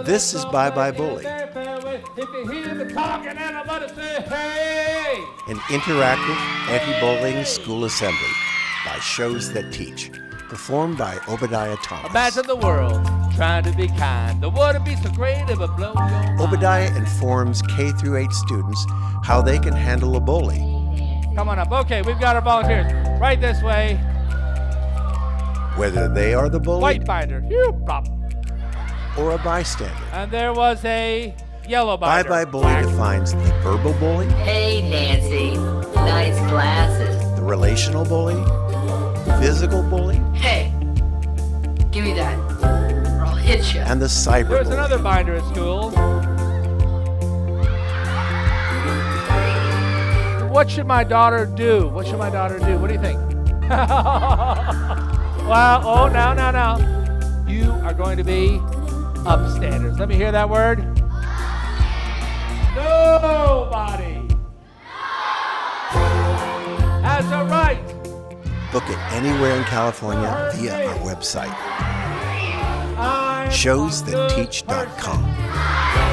This is Bye Bye Bully, If you hear the talking, everybody say, hey! an interactive anti-bullying school assembly by Shows That Teach, performed by Obediah Thomas. Imagine the world trying to be kind. The world would be so great it would blow your mind. Obediah informs K through 8 students how they can handle a bully. Come on up. Okay, we've got our volunteers. Right this way. Whether they are the bully White binder. Phew, pop. or a bystander. And there was a yellow Bye binder. Bye Bully defines the verbal bully, Hey, Nancy. Nice glasses. the relational bully, physical bully, Hey, give me that, or I'll hit you. and the There was cyberbully. another binder at school. What should my daughter do? What should my daughter do? What do you think? Well, oh, now. You are going to be upstanders. Let me hear that word. Nobody has a right. Book it anywhere in California via our website, I'm a showsthatteach.com. good person.